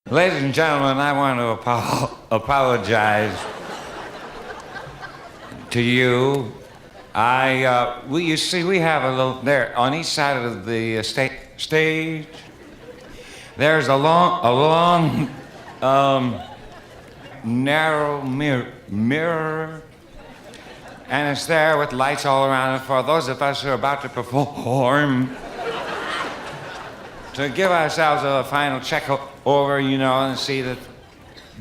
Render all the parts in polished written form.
Ladies and gentlemen, I want to apologize to you. You see, we have a little, there, on each side of the stage, there's a long, narrow mirror, and it's there with lights all around it for those of us who are about to perform, to give ourselves a final check over, you know, and see that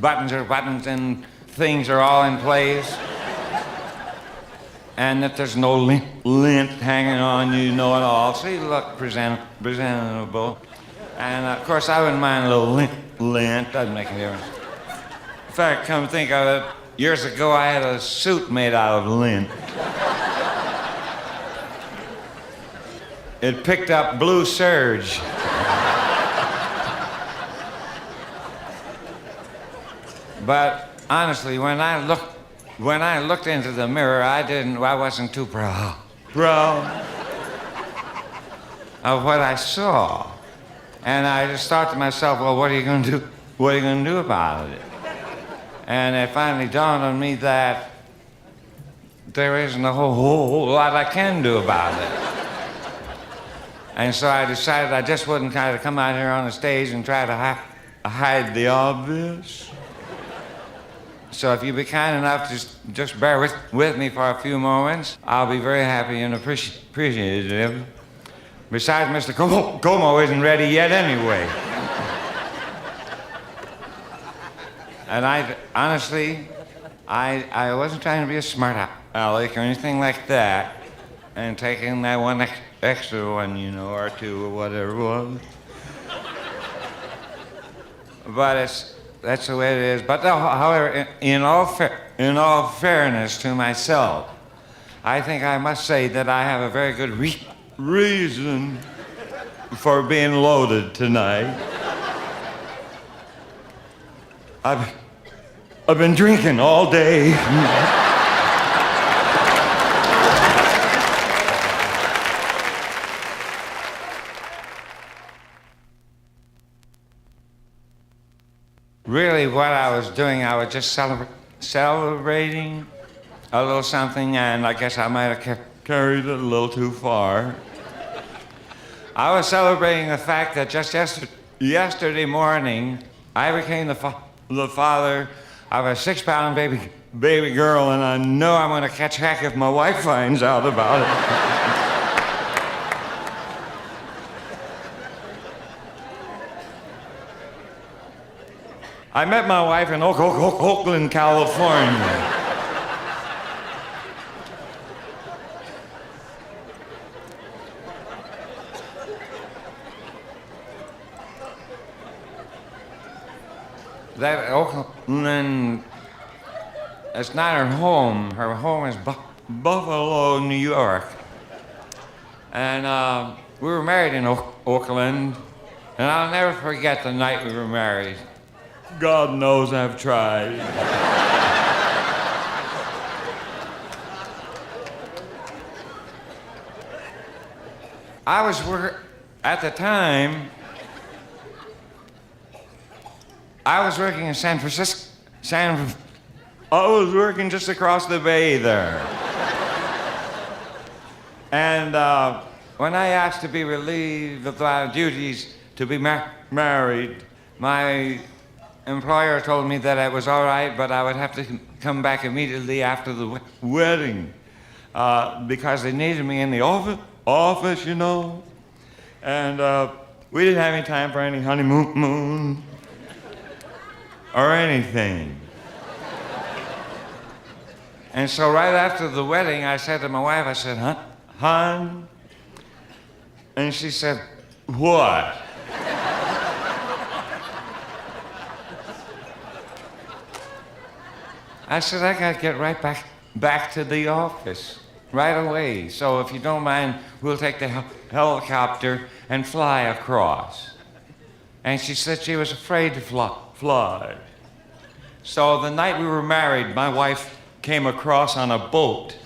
buttons are buttons and things are all in place, and that there's no lint hanging on you, know it all, so you look presentable. And of course, I wouldn't mind a little lint, doesn't make a difference. In fact, come to think of it, years ago I had a suit made out of lint. It picked up blue serge. But honestly, when I looked into the mirror, I wasn't too proud of what I saw. And I just thought to myself, well, what are you going to do? What are you going to do about it? And it finally dawned on me that there isn't a whole lot I can do about it. And so I decided I just wouldn't kind of come out here on the stage and try to hide the obvious. So if you'd be kind enough to just bear with me for a few moments, I'll be very happy and appreciative. Besides, Mr. Como isn't ready yet anyway. And honestly, I wasn't trying to be a smart aleck or anything like that, and taking that one extra one, you know, or two or whatever it was. But that's the way it is. But however, in all fairness to myself, I think I must say that I have a very good reason for being loaded tonight. I've been drinking all day. Really, what I was doing, I was just celebrating a little something, and I guess I might have carried it a little too far. I was celebrating the fact that just yesterday morning, I became the father of a 6-pound baby girl, and I know I'm going to catch heck if my wife finds out about it. I met my wife in Oakland, California. That Oakland, it's not her home. Her home is Buffalo, New York. And we were married in Oakland, and I'll never forget the night we were married. God knows I've tried. At the time, I was working in San Francisco. I was working just across the bay there. And when I asked to be relieved of my duties to be married, my employer told me that it was all right, but I would have to come back immediately after the wedding because they needed me in the office, you know. And we didn't have any time for any honeymoon or anything. And so right after the wedding, I said to my wife, I said, hon? And she said, what? I said, I gotta get right back to the office right away. So if you don't mind, we'll take the helicopter and fly across. And she said she was afraid to fly. So the night we were married, my wife came across on a boat.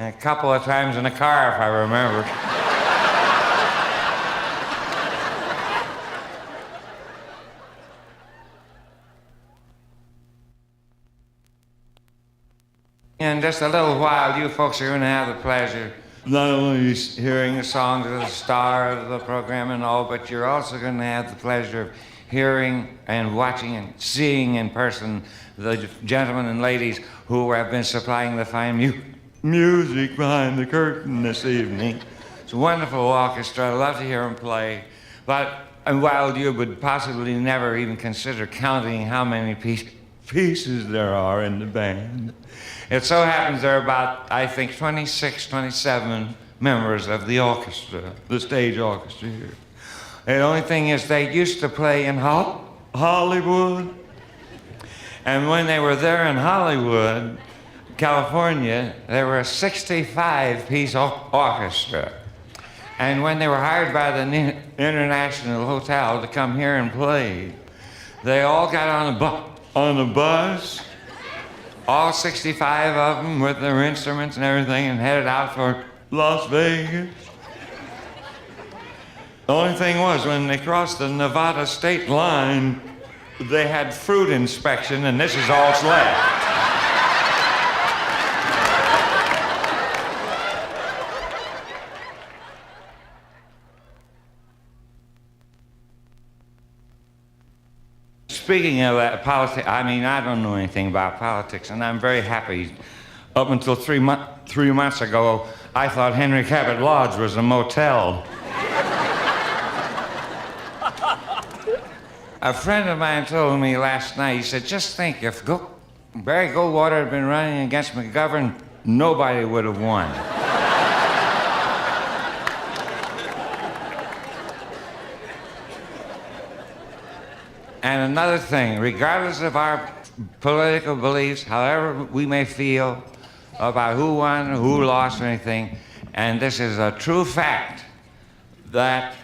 A couple of times in a car, if I remember. In just a little while, you folks are going to have the pleasure not only hearing the songs of the star of the program and all, but you're also going to have the pleasure of hearing and watching and seeing in person the gentlemen and ladies who have been supplying the fine music behind the curtain this evening. It's a wonderful orchestra. I love to hear them play. And while you would possibly never even consider counting how many pieces there are in the band, it so happens there are about, I think, 26, 27 members of the orchestra, the stage orchestra here. The only thing is they used to play in Hollywood. And when they were there in Hollywood, California, there were a 65-piece orchestra. And when they were hired by the International Hotel to come here and play, they all got on a bus, all 65 of them with their instruments and everything, and headed out for Las Vegas. The only thing was, when they crossed the Nevada state line, they had fruit inspection, and this is all that's left. Speaking of that, politics, I mean, I don't know anything about politics, and I'm very happy. Up until 3 months ago, I thought Henry Cabot Lodge was a motel. A friend of mine told me last night, he said, just think, if Barry Goldwater had been running against McGovern, nobody would have won. And another thing, regardless of our political beliefs, however we may feel about who won, who lost, or anything, and this is a true fact, that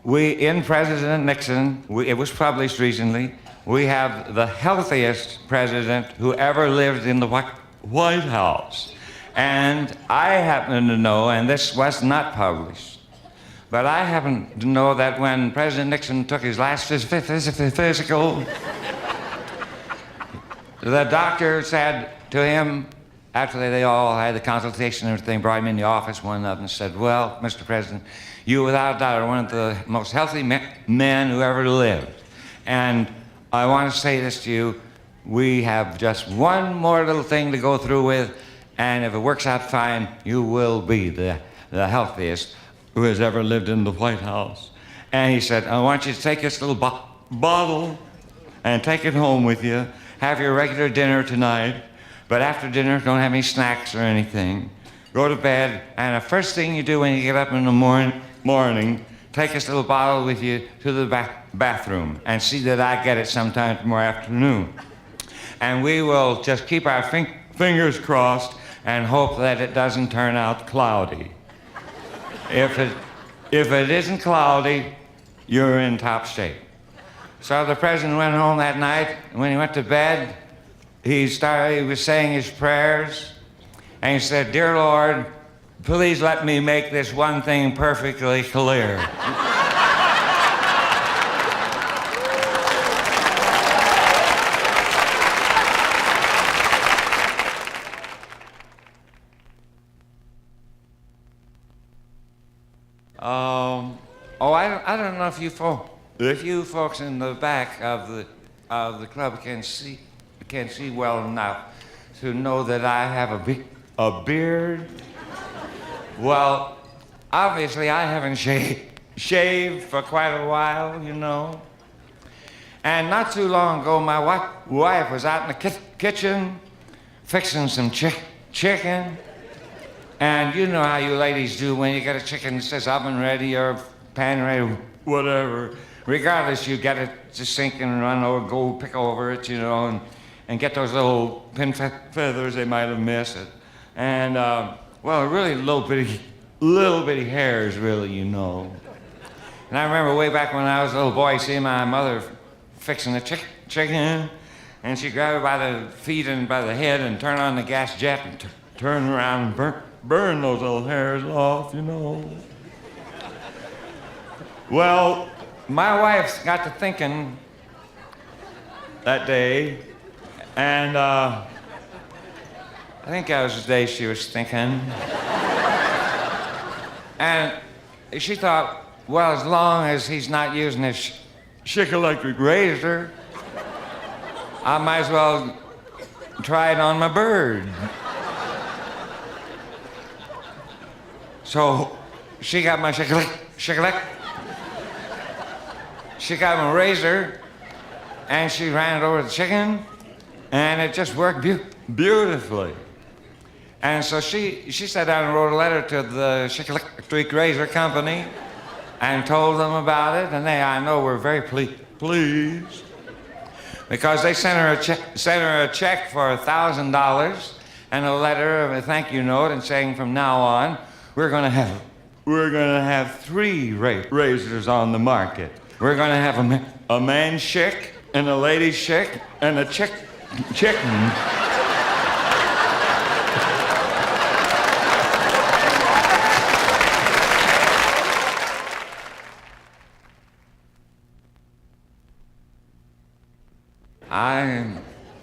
in President Nixon, it was published recently, we have the healthiest president who ever lived in the White House. And I happen to know, and this was not published, but I happen to know that when President Nixon took his last physical, the doctor said to him, after they all had the consultation and everything, brought him in the office, one of them said, well, Mr. President, you without a doubt are one of the most healthy men who ever lived. And I want to say this to you, we have just one more little thing to go through with, and if it works out fine, you will be the healthiest who has ever lived in the White House. And he said, I want you to take this little bottle and take it home with you, have your regular dinner tonight, but after dinner, don't have any snacks or anything. Go to bed, and the first thing you do when you get up in the morning, take this little bottle with you to the bathroom and see that I get it sometime tomorrow afternoon. And we will just keep our fingers crossed and hope that it doesn't turn out cloudy. If it isn't cloudy, you're in top shape. So the president went home that night, and when he went to bed, he was saying his prayers, and he said, Dear Lord, please let me make this one thing perfectly clear. I don't know if you folks in the back of the club can see well enough to know that I have a beard. Well, obviously I haven't shaved for quite a while, you know. And not too long ago, my wife was out in the kitchen fixing some chicken. And you know how you ladies do when you get a chicken that says oven ready or pan ready, whatever. Regardless, you get it to sink and run over, go pick over it, you know, and get those little pin feathers they might have missed it. And, well, really little bitty hairs, really, you know. And I remember way back when I was a little boy seeing my mother fixing the chicken, and she'd grab her by the feet and by the head and turn on the gas jet and turn around and burn those little hairs off, you know. Well, my wife got to thinking that day, and I think that was the day she was thinking. And she thought, well, as long as he's not using his Schick electric razor, I might as well try it on my bird. So she got my Schick. She got my razor, and she ran it over the chicken, and it just worked beautifully. And so she sat down and wrote a letter to the Schick Electric Razor Company and told them about it, and they, I know, were very pleased because they sent her a check for $1,000 and a letter of a thank you note and saying from now on we're gonna have 3 razors on the market. We're gonna have a man Schick and a lady Schick and a chicken.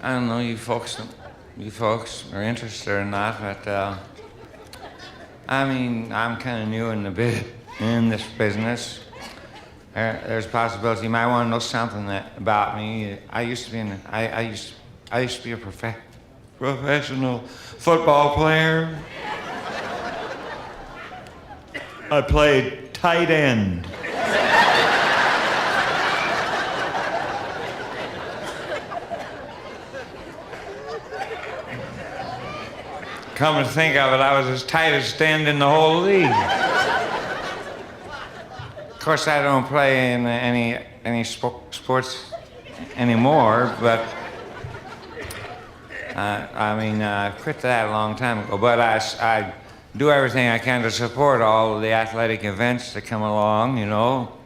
I don't know you folks are interested or not, but I mean, I'm kind of new in this business. There's a possibility you might want to know something about me. I used to be a professional football player. I played tight end. Come to think of it, I was as tight as end in the whole league. Of course, I don't play in any sports anymore, but I quit that a long time ago. But I do everything I can to support all of the athletic events that come along, you know.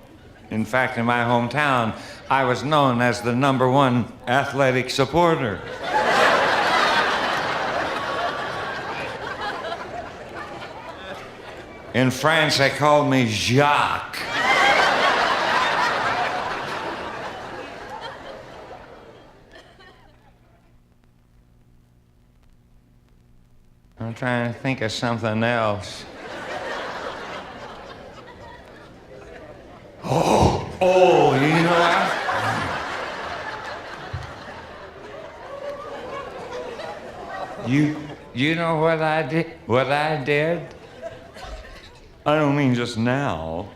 In fact, in my hometown, I was known as the #1 athletic supporter. In France, they called me Jacques. I'm trying to think of something else. Oh, you know what? You know what I did? What I did? I don't mean just now.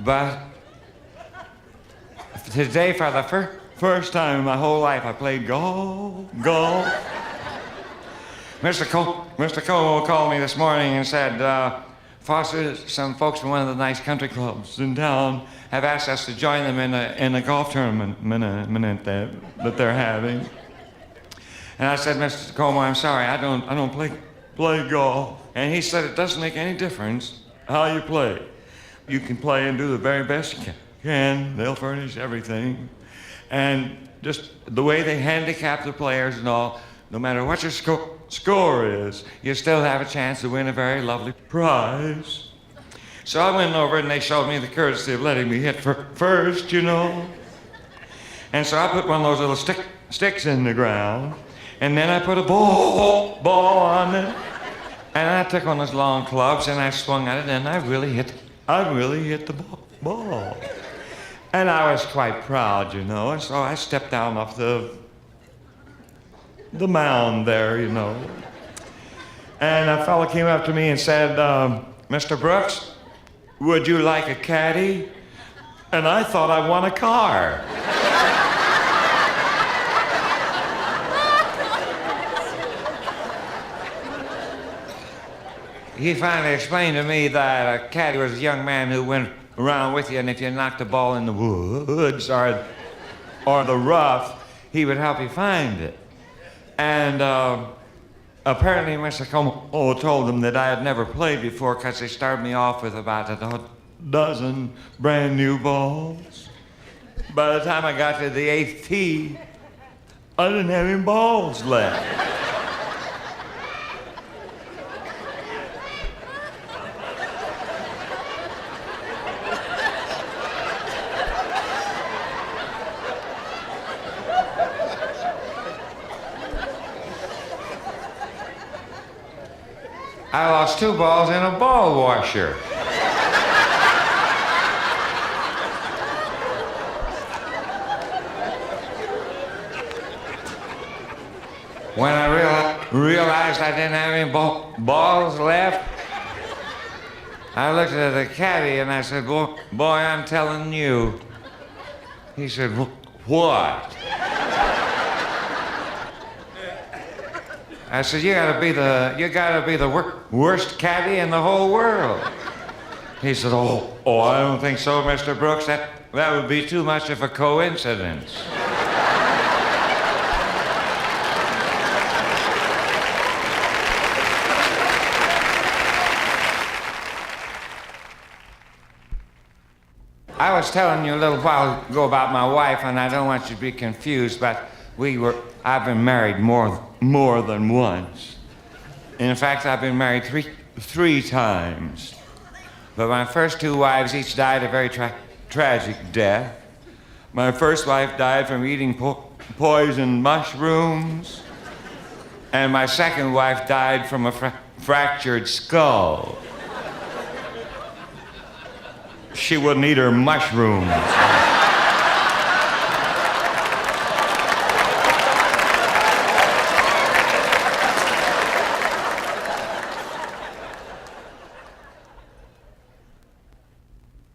But today, for the first time in my whole life, I played golf. Mr. Cole called me this morning and said, Foster, some folks from one of the nice country clubs in town have asked us to join them in a golf tournament that they're having. And I said, Mr. Como, I'm sorry, I don't play golf. And he said, it doesn't make any difference how you play. You can play and do the very best you can. They'll furnish everything. And just the way they handicap the players and all, no matter what your score is, you still have a chance to win a very lovely prize. So I went over and they showed me the courtesy of letting me hit first, you know. And so I put one of those little sticks in the ground. And then I put a ball on it, and I took one of those long clubs and I swung at it, and I really hit the ball. And I was quite proud, you know. And so I stepped down off the mound there, you know. And a fellow came up to me and said, Mr. Brooks, would you like a caddy? And I thought I won a car. He finally explained to me that a caddy was a young man who went around with you, and if you knocked the ball in the woods or the rough, he would help you find it. And apparently Mr. Como told them that I had never played before because they started me off with about a dozen brand new balls. By the time I got to the 8th tee, I didn't have any balls left. I lost 2 balls in a ball washer. When I realized I didn't have any balls left, I looked at the caddy and I said, boy, I'm telling you. He said, what? I said, you gotta be the worst caddy in the whole world. He said, oh, I don't think so, Mr. Brooks. That would be too much of a coincidence. I was telling you a little while ago about my wife, and I don't want you to be confused, but I've been married more than once. In fact, I've been married three times. But my first 2 wives each died a very tragic death. My first wife died from eating poisoned mushrooms, and my second wife died from a fractured skull. She wouldn't eat her mushrooms.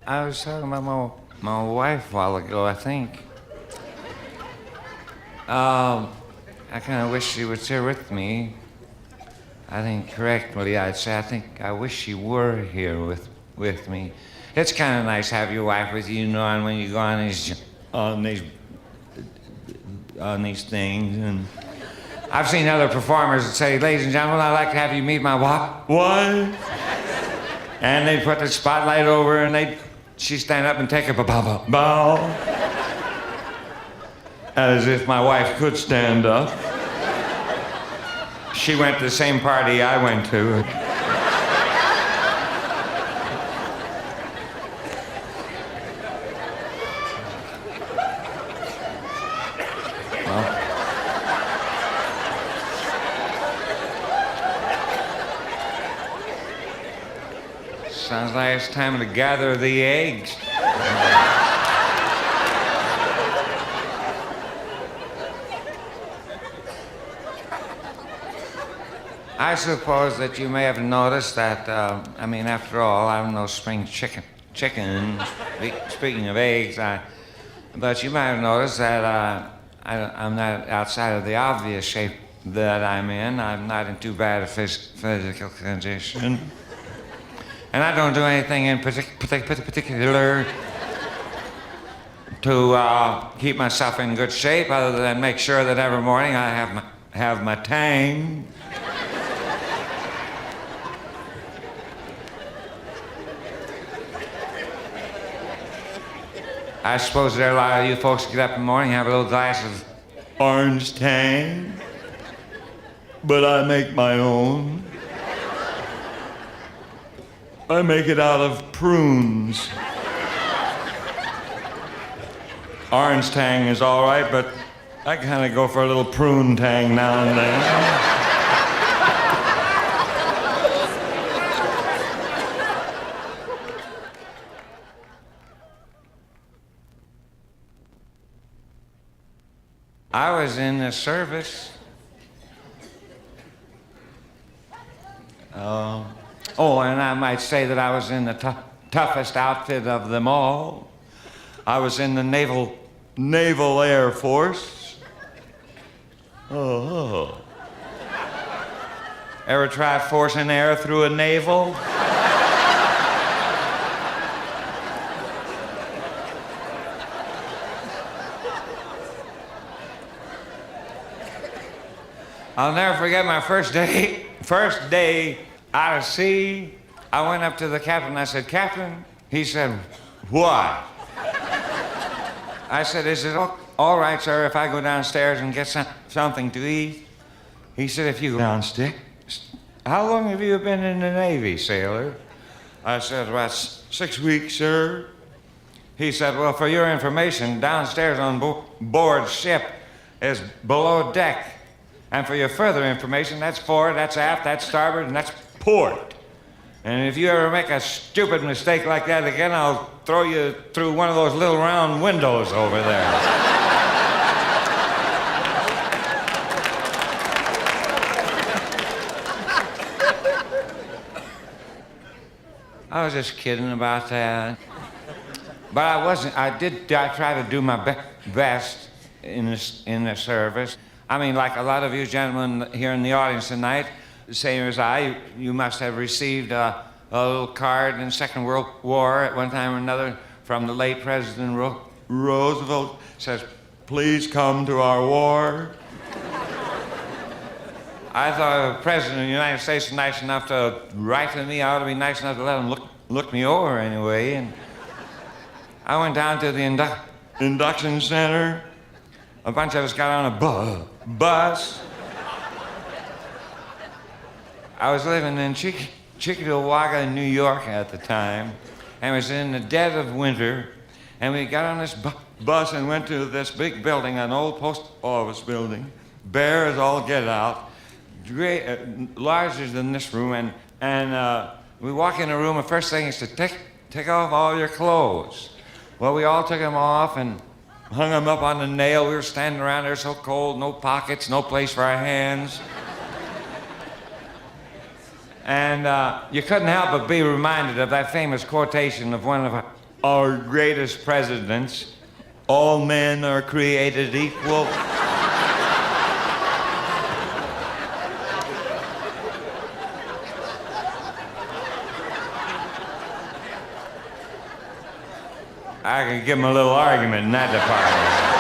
I was talking about my wife a while ago, I think. I kind of wish she was here with me. I think correctly I'd say I wish she were here with me. It's kind of nice to have your wife with you, and when you go on these things. And I've seen other performers that say, ladies and gentlemen, I'd like to have you meet my wife. And they'd put the spotlight over her, and she'd stand up and take a bow. As if my wife could stand up. She went to the same party I went to. Sounds like it's time to gather the eggs. I suppose that you may have noticed that, after all, I'm no spring chicken. Speaking of eggs, but you might have noticed that I'm not outside of the obvious shape that I'm in. I'm not in too bad a physical condition. And I don't do anything in particular to keep myself in good shape other than make sure that every morning I have my Tang. I suppose there are a lot of you folks get up in the morning and have a little glass of orange Tang. But I make my own. I make it out of prunes. Orange Tang is all right, but I kind of go for a little Prune Tang now and then. I was in the service. And I might say that I was in the toughest outfit of them all. I was in the Naval Air Force. Oh. Ever try forcing air through a navel? I'll never forget my first day out of sea. I went up to the captain, I said, Captain? He said, what? I said, is it all right, sir, if I go downstairs and get something to eat? He said, if you go downstairs. How long have you been in the Navy, sailor? I said, about 6 weeks, sir. He said, well, for your information, downstairs on board ship is below deck. And for your further information, that's forward, that's aft, that's starboard, and that's port. And if you ever make a stupid mistake like that again, I'll throw you through one of those little round windows over there. I was just kidding about that. But I wasn't. I try to do my best in the service. I mean, like a lot of you gentlemen here in the audience tonight, the same as I, you must have received a little card in the Second World War at one time or another from the late President Roosevelt. It says, please come to our war. I thought the President of the United States was nice enough to write to me. I ought to be nice enough to let him look me over anyway. And I went down to the Induction Center. A bunch of us got on a bus. I was living in Chickamauga, New York at the time, and it was in the dead of winter, and we got on this bus and went to this big building, an old post office building, bare as all get out, great, larger than this room, and we walk in the room, the first thing is to take off all your clothes. Well, we all took them off and hung them up on the nail. We were standing around there so cold, no pockets, no place for our hands. And you couldn't help but be reminded of that famous quotation of one of our greatest presidents, all men are created equal. I could give him a little argument in that department.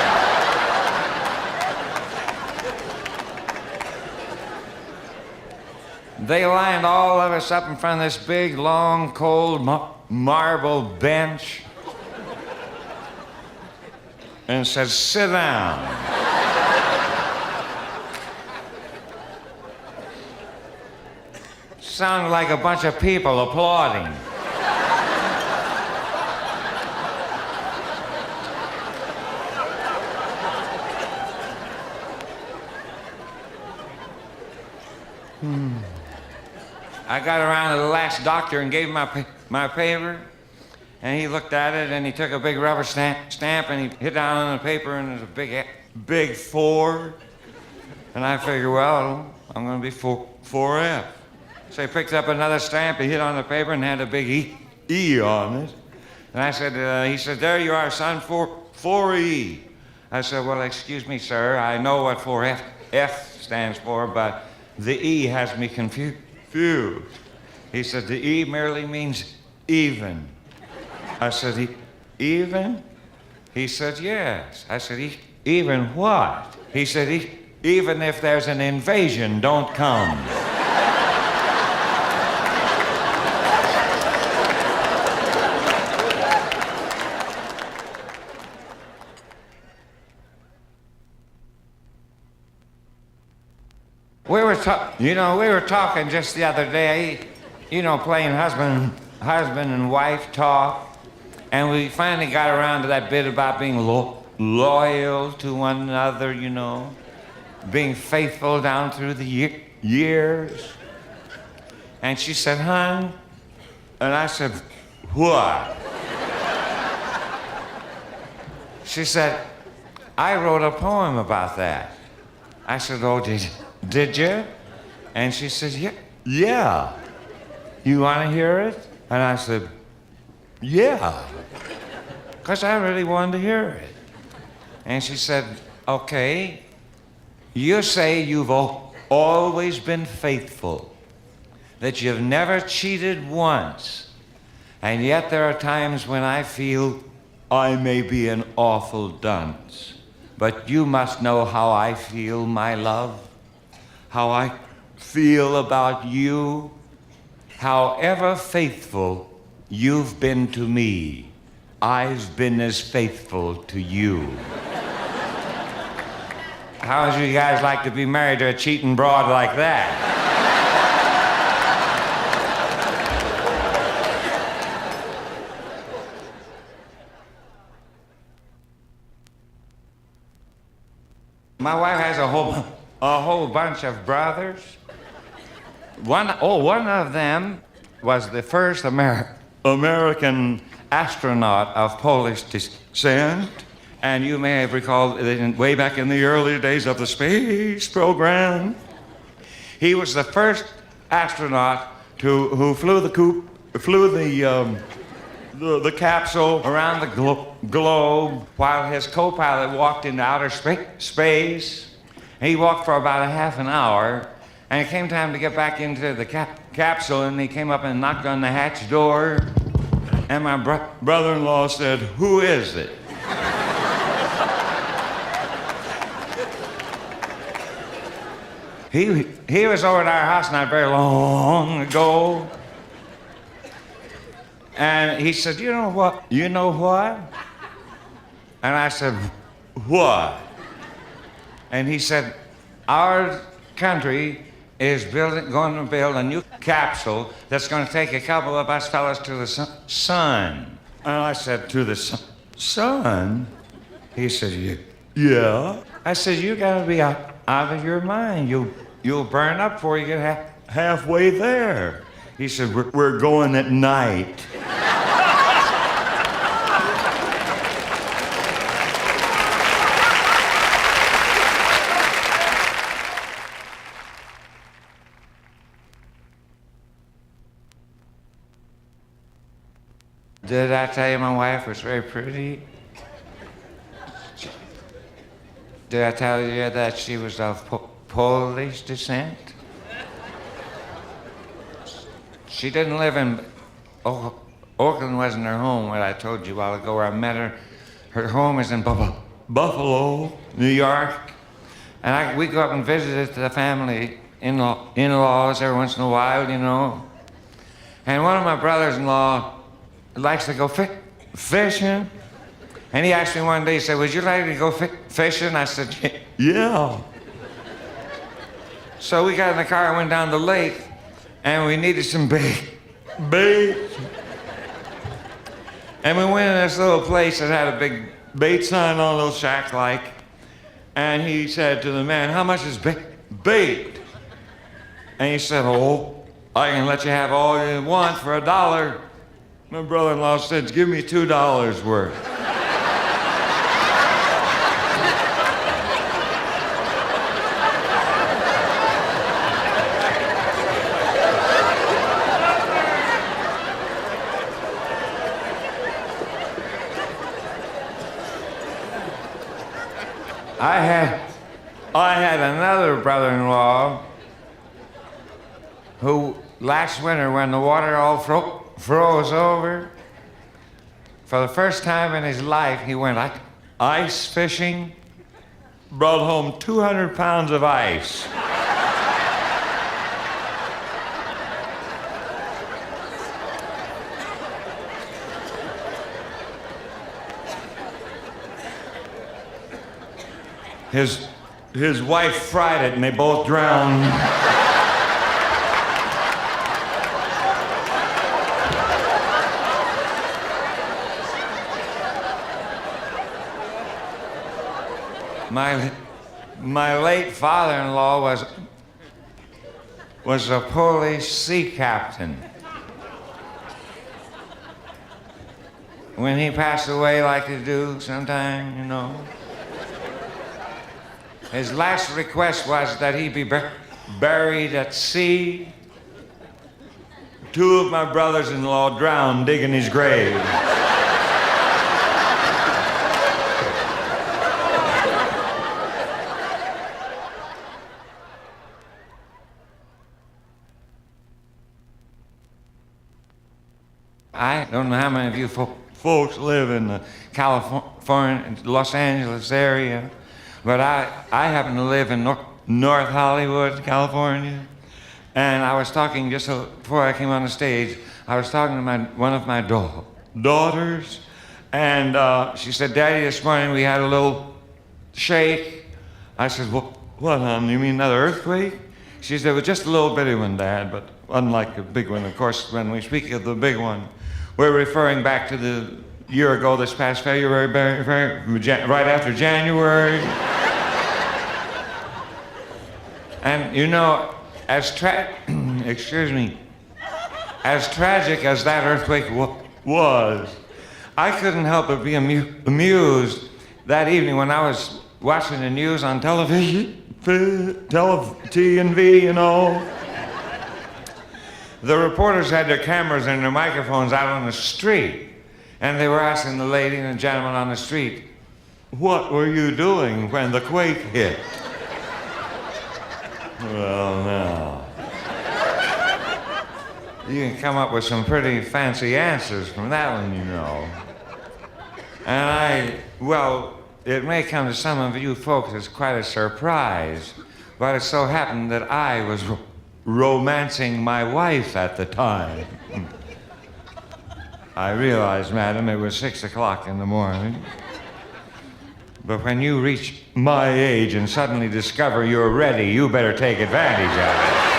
They lined all of us up in front of this big, long, cold marble bench and said, sit down. Sounded like a bunch of people applauding. I got around to the last doctor and gave him my paper, and he looked at it, and he took a big rubber stamp, and he hit down on the paper, and there's a big 4. And I figured, well, I'm going to be 4F. So he picked up another stamp, he hit on the paper, and had a big E on it. And I said, he said, there you are, son, 4E. I said, well, excuse me, sir, I know what 4F stands for, but the E has me confused. He said, the E merely means even. I said, even? He said, yes. I said, even what? He said, even if there's an invasion, don't come. We were talking just the other day, playing husband and wife talk, and we finally got around to that bit about being loyal to one another, being faithful down through the years. And she said, hon, and I said, what? She said, I wrote a poem about that. I said, oh, did you? And she said, yeah. You want to hear it? And I said, yeah. Because I really wanted to hear it. And she said, okay, you say you've always been faithful, that you've never cheated once, and yet there are times when I feel I may be an awful dunce. But you must know how I feel, my love, how I feel about you. However faithful you've been to me, I've been as faithful to you. How would you guys like to be married to a cheating broad like that? My wife has a whole bunch of brothers. One of them was the first American astronaut of Polish descent. And you may have recalled way back in the early days of the space program, he was the first astronaut who flew the capsule around the globe while his co-pilot walked into outer space. He walked for about a half an hour, and it came time to get back into the capsule, and he came up and knocked on the hatch door, and my brother-in-law said, "Who is it?" He was over at our house not very long ago. And he said, "You know what? You know what?" And I said, "What?" And he said, "Our country is going to build a new capsule that's going to take a couple of us fellas to the sun." And I said, "To the sun?" He said, "Yeah." I said, "You got to be out of your mind. You'll burn up before you get halfway there." He said, we're going at night." Did I tell you my wife was very pretty? Did I tell you that she was of Polish descent? She didn't live in Oakland. Wasn't her home, what I told you a while ago where I met her. Her home is in Buffalo, New York. And we go up and visit the family in-laws every once in a while, you know. And one of my brothers-in-law likes to go fishing. And he asked me one day, he said, "Would you like to go fishing?" I said, "Yeah." So we got in the car and went down the lake, and we needed some bait. And we went in this little place that had a big bait sign on a little shack-like. And he said to the man, "How much is bait?" And he said, "Oh, I can let you have all you want for $1. My brother-in-law said, "Give me $2 worth." I had another brother-in-law who last winter, when the water all froze over, for the first time in his life, he went ice fishing, brought home 200 pounds of ice. His wife fried it, and they both drowned. My late father-in-law was a Polish sea captain. When he passed away, like they do sometime, you know. His last request was that he be buried at sea. 2 of my brothers-in-law drowned digging his grave. I don't know how many of you folks live in the California, Los Angeles area. But I happen to live in North Hollywood, California. And I was talking just before I came on the stage, I was talking to one of my daughters. And she said, "Daddy, this morning we had a little shake I said, well, what, hon? You mean another earthquake? She said, well, just a little bitty one, Dad, but unlike a big one. Of course, when we speak of the big one, we're referring back to the year ago, this past February, right after January. And you know, excuse me, as tragic as that earthquake was, I couldn't help but be amused that evening when I was watching the news on television, TNV, you know. The reporters had their cameras and their microphones out on the street, and they were asking the lady and the gentleman on the street, what were you doing when the quake hit? Well, now, you can come up with some pretty fancy answers from that one, you know. And well, it may come to some of you folks as quite a surprise, but it so happened that I was romancing my wife at the time. I realized, madam, it was 6 o'clock in the morning. But when you reach my age and suddenly discover you're ready, you better take advantage of it.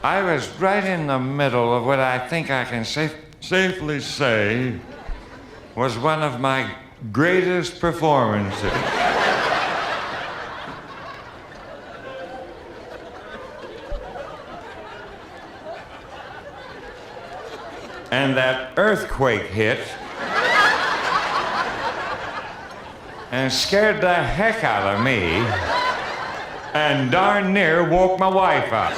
I was right in the middle of what I think I can safely say was one of my greatest performances. And that earthquake hit and scared the heck out of me and darn near woke my wife up.